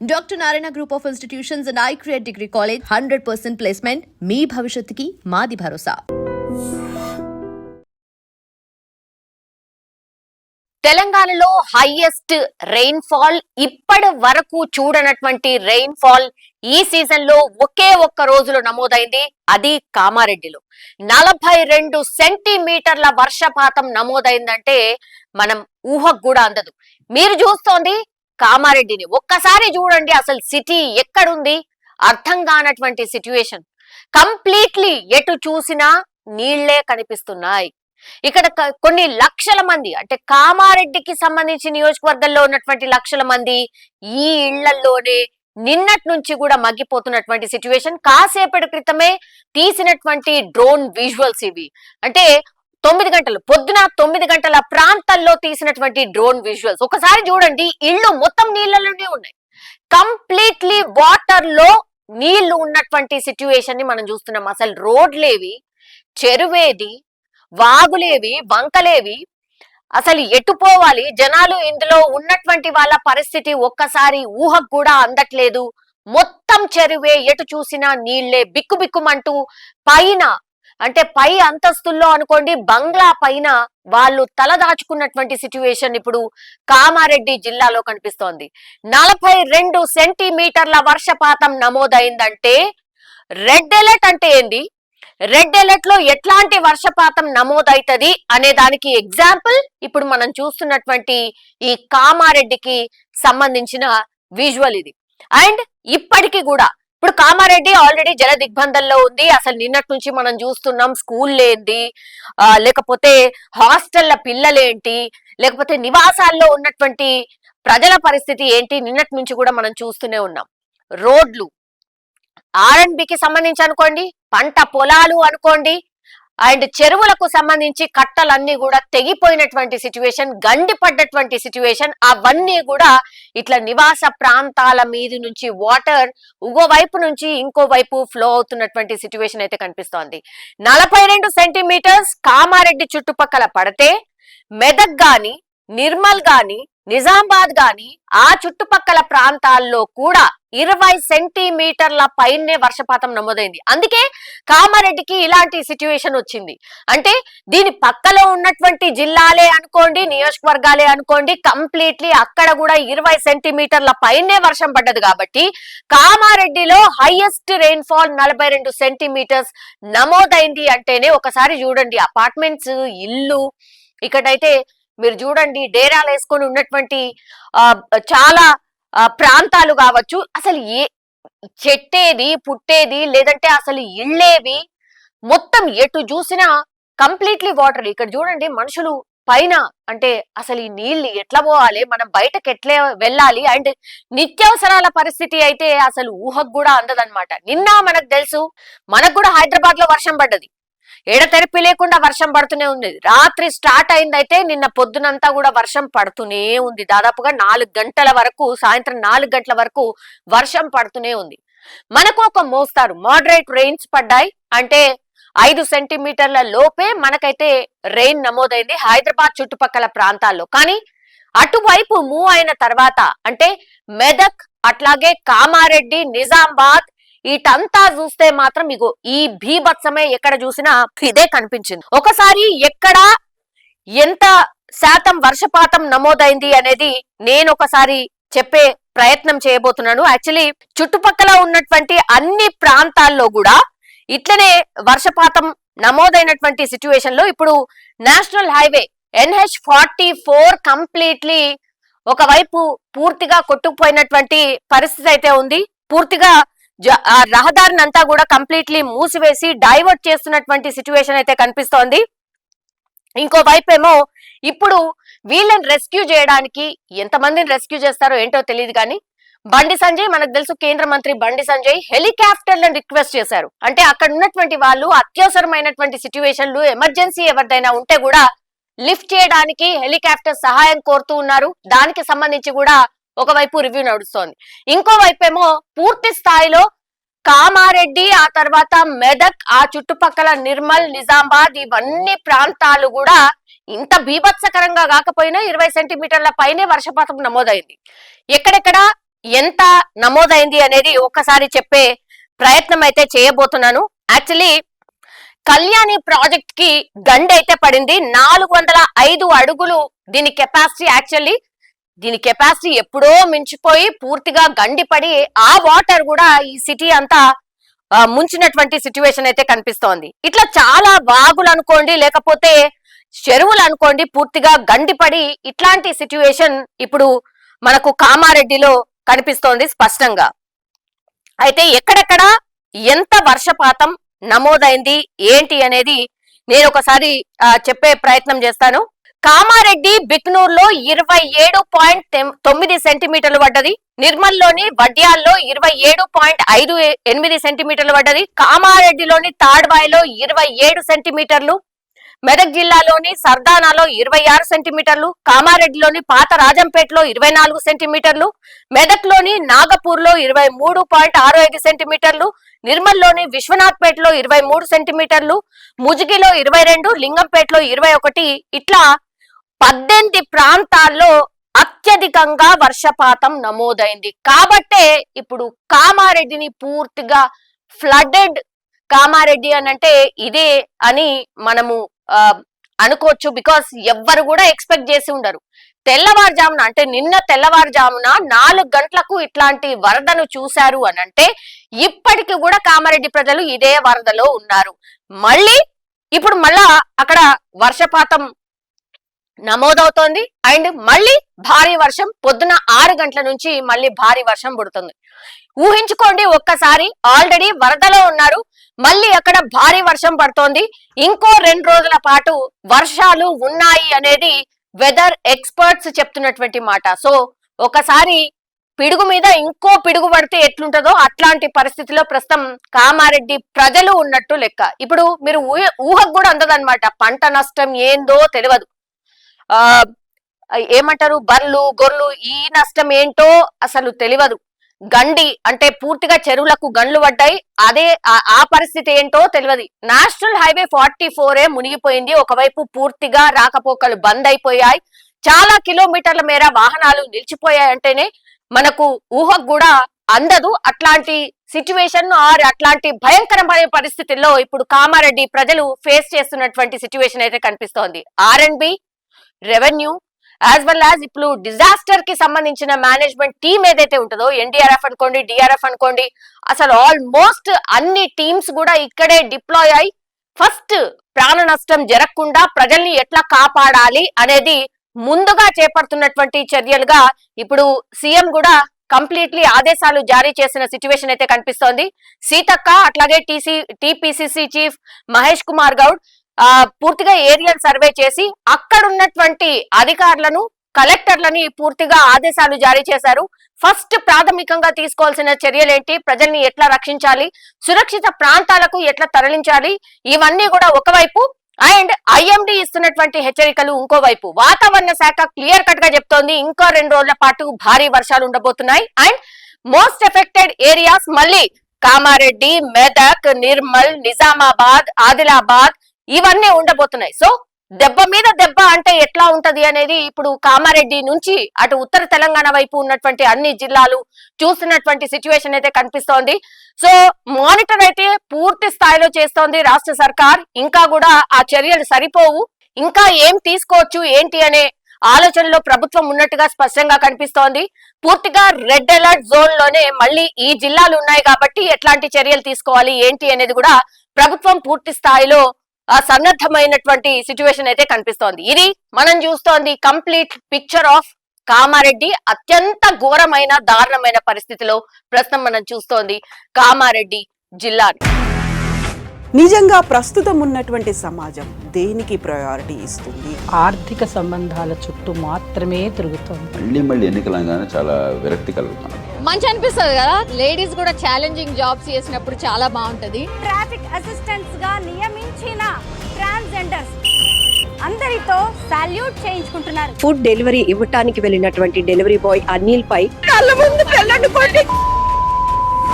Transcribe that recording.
Dr. Narayana Group of Institutions and iCreate Degree College 100% placement మీ భవిష్యత్తుకి మాది భరోసా. తెలంగాణలో highest rainfall ఇప్పటి వరకు చూడనటువంటి రెయిన్ఫాల్ ఈ సీజన్ లో ఒకే ఒక్క రోజులో నమోదైంది. అది కామారెడ్డిలో 42 సెంటీమీటర్ల వర్షపాతం నమోదైందంటే మనం ఊహకు కూడా అందదు. మీరు చూస్తోంది కామారెడ్డిని. ఒక్కసారి చూడండి, అసలు సిటీ ఎక్కడుంది అర్థం కానటువంటి సిచ్యువేషన్. కంప్లీట్లీ ఎటు చూసినా నీళ్లే కనిపిస్తున్నాయి. ఇక్కడ కొన్ని లక్షల మంది, అంటే కామారెడ్డికి సంబంధించి నియోజకవర్గంలో ఉన్నటువంటి లక్షల మంది ఈ ఇళ్లలోనే నిన్నటి నుంచి కూడా మగ్గిపోతున్నటువంటి సిచ్యువేషన్. కాసేపటి క్రితమే తీసినటువంటి డ్రోన్ విజువల్స్ ఇవి. అంటే 9 గంటలు, పొద్దున 9 గంటల ప్రాంతాల్లో తీసినటువంటి డ్రోన్ విజువల్స్. ఒకసారి చూడండి, ఇళ్ళు మొత్తం నీళ్ళలోనే ఉన్నాయి. కంప్లీట్లీ వాటర్ లో నీళ్లు ఉన్నటువంటి సిచ్యువేషన్ ని మనం చూస్తున్నాం. అసలు రోడ్లేవి, చెరువేది, వాగులేవి, వంకలేవి, అసలు ఎటు పోవాలి జనాలు? ఇందులో ఉన్నటువంటి వాళ్ళ పరిస్థితి ఒక్కసారి ఊహకు కూడా అందట్లేదు. మొత్తం చెరువే, ఎటు చూసినా నీళ్లే, బిక్కుబిక్కుమంటూ పైన, అంటే పై అంతస్తుల్లో అనుకోండి, బంగ్లా పైన వాళ్ళు తలదాచుకున్నటువంటి సిచ్యువేషన్ ఇప్పుడు కామారెడ్డి జిల్లాలో కనిపిస్తోంది. 42 సెంటీమీటర్ల వర్షపాతం నమోదైందంటే రెడ్ అలర్ట్ అంటే ఏంది, రెడ్ అలర్ట్ లో ఎట్లాంటి వర్షపాతం నమోదైతది అనే దానికి ఎగ్జాంపుల్ ఇప్పుడు మనం చూస్తున్నటువంటి ఈ కామారెడ్డికి సంబంధించిన విజువల్ ఇది. అండ్ ఇప్పటికీ కూడా ఇప్పుడు కామారెడ్డి ఆల్రెడీ జల దిగ్బంధంలో ఉంది. అసలు నిన్నటి నుంచి మనం చూస్తున్నాం, స్కూల్లేంటి, లేకపోతే హాస్టళ్ల పిల్లలేంటి, లేకపోతే నివాసాల్లో ఉన్నటువంటి ప్రజల పరిస్థితి ఏంటి, నిన్నటి నుంచి కూడా మనం చూస్తూనే ఉన్నాం. రోడ్లు, ఆర్ఎండ్బికి సంబంధించి అనుకోండి, పంట పొలాలు అనుకోండి, అండ్ చెరువులకు సంబంధించి కట్టలన్నీ కూడా తెగిపోయినటువంటి సిచ్యువేషన్, గండిపడ్డటువంటి సిచ్యువేషన్. అవన్నీ కూడా ఇట్లా నివాస ప్రాంతాల మీద నుంచి వాటర్ ఇంకో వైపు నుంచి ఇంకో వైపు ఫ్లో అవుతున్నటువంటి సిచ్యువేషన్ అయితే కనిపిస్తోంది. 42 సెంటీమీటర్స్ కామారెడ్డి చుట్టుపక్కల పడితే, మెదక్ గాని, నిర్మల్ గాని, నిజామాబాద్ గాని ఆ చుట్టుపక్కల ప్రాంతాల్లో కూడా 20 సెంటీమీటర్ల పైనే వర్షపాతం నమోదైంది. అందుకే కామారెడ్డికి ఇలాంటి సిచ్యువేషన్ వచ్చింది. అంటే దీని పక్కలో ఉన్నటువంటి జిల్లాలే అనుకోండి, నియోజకవర్గాలే అనుకోండి, కంప్లీట్లీ అక్కడ కూడా 20 సెంటీమీటర్ల పైనే వర్షం పడ్డది. కాబట్టి కామారెడ్డిలో హైయెస్ట్ రెయిన్ఫాల్ 42 సెంటీమీటర్స్ నమోదైంది అంటేనే ఒకసారి చూడండి, అపార్ట్మెంట్స్, ఇల్లు, ఇక్కడైతే మీరు చూడండి డేరాలు వేసుకొని ఉన్నటువంటి చాలా ప్రాంతాలు కావచ్చు, అసలు ఏ చెట్టేది, పుట్టేది లేదంటే అసలు ఇళ్ళేవి, మొత్తం ఎటు చూసినా కంప్లీట్లీ వాటర్. ఇక్కడ చూడండి మనుషులు పైన, అంటే అసలు ఈ నీళ్లు ఎట్లా పోవాలి, మనం బయటకు ఎట్లా వెళ్ళాలి, అండ్ నిత్యావసరాల పరిస్థితి అయితే అసలు ఊహకు కూడా అందదన్నమాట. నిన్న మనకు తెలుసు, మనకు కూడా హైదరాబాద్ లో వర్షం పడ్డది, ఎడతెరిపి లేకుండా వర్షం పడుతూనే ఉంది. రాత్రి స్టార్ట్ అయిందైతే నిన్న పొద్దునంతా కూడా వర్షం పడుతూనే ఉంది. దాదాపుగా 4 గంటల వరకు, సాయంత్రం 4 గంటల వరకు వర్షం పడుతూనే ఉంది. మనకు ఒక మోస్తారు మోడరేట్ రెయిన్స్ పడ్డాయి. అంటే 5 సెంటీమీటర్ల లోపే మనకైతే రెయిన్ నమోదైంది హైదరాబాద్ చుట్టుపక్కల ప్రాంతాల్లో. కానీ అటువైపు మూవ్ అయిన తర్వాత, అంటే మెదక్, అట్లాగే కామారెడ్డి, నిజామాబాద్, వీటంతా చూస్తే మాత్రం ఇగో ఈ భీభత్సమే ఎక్కడ చూసినా ఇదే కనిపించింది. ఒకసారి ఎక్కడ ఎంత శాతం వర్షపాతం నమోదైంది అనేది నేను ఒకసారి చెప్పే ప్రయత్నం చేయబోతున్నాను. యాక్చువల్లీ చుట్టుపక్కల ఉన్నటువంటి అన్ని ప్రాంతాల్లో కూడా ఇట్లనే వర్షపాతం నమోదైనటువంటి సిచ్యువేషన్ లో ఇప్పుడు నేషనల్ హైవే NH-44 కంప్లీట్లీ ఒకవైపు పూర్తిగా కొట్టుకుపోయినటువంటి పరిస్థితి అయితే ఉంది. పూర్తిగా రహదారిని అంతా కూడా కంప్లీట్లీ మూసివేసి డైవర్ట్ చేస్తున్నటువంటి సిచ్యువేషన్ అయితే కనిపిస్తోంది. ఇంకోవైపు ఏమో ఇప్పుడు వీళ్ళని రెస్క్యూ చేయడానికి ఎంతమందిని రెస్క్యూ చేస్తారో ఏంటో తెలియదు, కానీ బండి సంజయ్, మనకు తెలుసు కేంద్ర మంత్రి బండి సంజయ్ హెలికాప్టర్లను రిక్వెస్ట్ చేశారు. అంటే అక్కడ ఉన్నటువంటి వాళ్ళు అత్యవసరమైనటువంటి సిచ్యువేషన్లు, ఎమర్జెన్సీ ఎవరిదైనా ఉంటే కూడా లిఫ్ట్ చేయడానికి హెలికాప్టర్ సహాయం కోరుతూ ఉన్నారు. దానికి సంబంధించి కూడా ఒకవైపు రివ్యూ నడుస్తోంది. ఇంకోవైపు ఏమో పూర్తి స్థాయిలో కామారెడ్డి, ఆ తర్వాత మెదక్, ఆ చుట్టుపక్కల నిర్మల్, నిజామాబాద్, ఇవన్నీ ప్రాంతాలు కూడా ఇంత బీభత్సకరంగా కాకపోయినా 20 సెంటీమీటర్ల పైనే వర్షపాతం నమోదైంది. ఎక్కడెక్కడ ఎంత నమోదైంది అనేది ఒక్కసారి చెప్పే ప్రయత్నం అయితే చేయబోతున్నాను. యాక్చువల్లీ కళ్యాణి ప్రాజెక్ట్ కి గండి అయితే పడింది. 405 అడుగులు దీని కెపాసిటీ. యాక్చువల్లీ దీని కెపాసిటీ ఎప్పుడో మించిపోయి పూర్తిగా గండి పడి ఆ వాటర్ కూడా ఈ సిటీ అంతా ముంచినటువంటి సిచ్యువేషన్ అయితే కనిపిస్తోంది. ఇట్లా చాలా వాగులు అనుకోండి, లేకపోతే చెరువులు అనుకోండి, పూర్తిగా గండిపడి ఇట్లాంటి సిచ్యువేషన్ ఇప్పుడు మనకు కామారెడ్డిలో కనిపిస్తోంది స్పష్టంగా. అయితే ఎక్కడెక్కడ ఎంత వర్షపాతం నమోదైంది ఏంటి అనేది నేను ఒకసారి చెప్పే ప్రయత్నం చేస్తాను. కామారెడ్డి బిక్నూరులో 27.9 సెంటీమీటర్లు పడ్డది. నిర్మల్లోని వడ్యాల్లో 27.58 సెంటీమీటర్లు పడ్డది. కామారెడ్డిలోని తాడ్బాయిలో 27 సెంటీమీటర్లు, మెదక్ జిల్లాలోని సర్దానాలో 26 సెంటీమీటర్లు, కామారెడ్డిలోని పాత రాజంపేటలో 24 సెంటీమీటర్లు, మెదక్లోని నాగపూర్లో 23.65 సెంటీమీటర్లు, నిర్మల్లోని విశ్వనాథ్పేటలో 23 సెంటీమీటర్లు, ముజిగిలో 22, లింగంపేటలో 21, ఇట్లా 18 ప్రాంతాల్లో అత్యధికంగా వర్షపాతం నమోదైంది. కాబట్టే ఇప్పుడు కామారెడ్డిని పూర్తిగా ఫ్లడెడ్ కామారెడ్డి అని అంటే ఇదే అని మనము అనుకోవచ్చు. బికాస్ ఎవ్వరు కూడా ఎక్స్పెక్ట్ చేసి ఉండరు. తెల్లవారుజామున అంటే నిన్న తెల్లవారుజామున 4 గంటలకు ఇట్లాంటి వరదను చూశారు అని అంటే ఇప్పటికి కూడా కామారెడ్డి ప్రజలు ఇదే వరదలో ఉన్నారు. ఇప్పుడు మళ్ళా అక్కడ వర్షపాతం నమోదవుతోంది. అండ్ మళ్ళీ భారీ వర్షం పొద్దున 6 గంటల నుంచి మళ్ళీ భారీ వర్షం పడుతుంది. ఊహించుకోండి ఒక్కసారి, ఆల్రెడీ వరదలో ఉన్నారు, మళ్ళీ అక్కడ భారీ వర్షం పడుతోంది. ఇంకో 2 రోజుల పాటు వర్షాలు ఉన్నాయి అనేది వెదర్ ఎక్స్పర్ట్స్ చెప్తున్నటువంటి మాట. సో ఒకసారి పిడుగు మీద ఇంకో పిడుగు పడితే ఎట్లుంటదో అట్లాంటి పరిస్థితిలో ప్రస్తుతం కామారెడ్డి ప్రజలు ఉన్నట్టు లెక్క. ఇప్పుడు మీరు ఊహకు కూడా అందదన్నమాట. పంట నష్టం ఏందో తెలియదు, ఏమంటారు బర్లు గొర్రెలు, ఈ నష్టం ఏంటో అసలు తెలియదు. గండి అంటే పూర్తిగా చెరువులకు గండ్లు పడ్డాయి, అదే ఆ పరిస్థితి ఏంటో తెలియదు. నేషనల్ హైవే 44 మునిగిపోయింది. ఒకవైపు పూర్తిగా రాకపోకలు బంద్ అయిపోయాయి, చాలా కిలోమీటర్ల మేర వాహనాలు నిలిచిపోయాయి. అంటేనే మనకు ఊహకు కూడా అందదు అట్లాంటి సిచ్యువేషన్ ఆర్ అట్లాంటి భయంకరమైన పరిస్థితుల్లో ఇప్పుడు కామారెడ్డి ప్రజలు ఫేస్ చేస్తున్నటువంటి సిచ్యువేషన్ అయితే కనిపిస్తోంది. R&B, revenue as well as ఇప్పుడు డిజాస్టర్ కి సంబంధించిన మేనేజ్మెంట్ టీం ఏదైతే ఉంటుందో, NDRF అనుకోండి, DRF అనుకోండి, అసలు ఆల్మోస్ట్ అన్ని టీమ్స్ కూడా ఇక్కడే డిప్లాయ్ అయి ఫస్ట్ ప్రాణ నష్టం జరగకుండా ప్రజల్ని ఎట్లా కాపాడాలి అనేది ముందుగా చేపడుతున్నటువంటి చర్యలుగా ఇప్పుడు సీఎం కూడా కంప్లీట్లీ ఆదేశాలు జారీ చేసిన సిచ్యువేషన్ అయితే కనిపిస్తోంది. సీతక్క అట్లాగే TPCC చీఫ్ మహేష్ కుమార్ గౌడ్ పూర్తిగా ఏరియల్ సర్వే చేసి అక్కడ ఉన్నటువంటి అధికారులను, కలెక్టర్లని పూర్తిగా ఆదేశాలు జారీ చేశారు. ఫస్ట్ ప్రాథమికంగా తీసుకోవాల్సిన చర్యలేంటి, ప్రజల్ని ఎట్లా రక్షించాలి, సురక్షిత ప్రాంతాలకు ఎట్లా తరలించాలి, ఇవన్నీ కూడా ఒకవైపు, అండ్ IMD ఇస్తున్నటువంటి హెచ్చరికలు ఇంకోవైపు. వాతావరణ శాఖ క్లియర్ కట్ గా చెప్తోంది ఇంకో 2 రోజుల పాటు భారీ వర్షాలు ఉండబోతున్నాయి. అండ్ మోస్ట్ ఎఫెక్టెడ్ ఏరియాస్ మళ్ళీ కామారెడ్డి, మెదక్, నిర్మల్, నిజామాబాద్, ఆదిలాబాద్ ఇవన్నీ ఉండబోతున్నాయి. సో దెబ్బ మీద దెబ్బ అంటే ఎట్లా ఉంటది అనేది ఇప్పుడు కామారెడ్డి నుంచి అటు ఉత్తర తెలంగాణ వైపు ఉన్నటువంటి అన్ని జిల్లాలు చూస్తున్నటువంటి సిచ్యువేషన్ అయితే కనిపిస్తోంది. సో మానిటర్ అయితే పూర్తి స్థాయిలో చేస్తోంది రాష్ట్ర సర్కార్. ఇంకా కూడా ఆ చర్యలు సరిపోవు, ఇంకా ఏం తీసుకోవచ్చు ఏంటి అనే ఆలోచనలో ప్రభుత్వం ఉన్నట్టుగా స్పష్టంగా కనిపిస్తోంది. పూర్తిగా రెడ్ అలర్ట్ జోన్ లోనే మళ్ళీ ఈ జిల్లాలు ఉన్నాయి కాబట్టి ఎట్లాంటి చర్యలు తీసుకోవాలి ఏంటి అనేది కూడా ప్రభుత్వం పూర్తి స్థాయిలో సన్నద్ధమైనటువంటి సిచ్యువేషన్ అయితే కనిపిస్తోంది. ఇది మనం చూస్తోంది కంప్లీట్ పిక్చర్ ఆఫ్ కామారెడ్డి. అత్యంత ఘోరమైన దారుణమైన పరిస్థితిలో ప్రస్తుతం మనం చూస్తోంది కామారెడ్డి జిల్లాని. నిజంగా ప్రస్తుతం ఉన్నటువంటి సమాజం దేనికి ప్రయారిటీ ఇస్తుంది? ఆర్థిక సంబంధాల చుట్టూ మాత్రమే తిరుగుతోంది. మళ్ళీ ఎన్నికలంగానే చాలా విరక్తి కలుగుతున్నాం. మంచి అనిపిస్తుంది కదా, లేడీస్ కూడా ఛాలెంజింగ్ జాబ్స్ చేసినప్పుడు చాలా బాగుంటది. ట్రాఫిక్ అసిస్టెంట్స్ గా నియమించిన ట్రాన్స్జెండర్స్ అందరితో సాల్యూట్ చేయించుకుంటున్నారు. ఫుడ్ డెలివరీ ఇవ్వటానికి వెళ్ళినటువంటి డెలివరీ బాయ్ అనిల్ పై కళ్ళ ముందు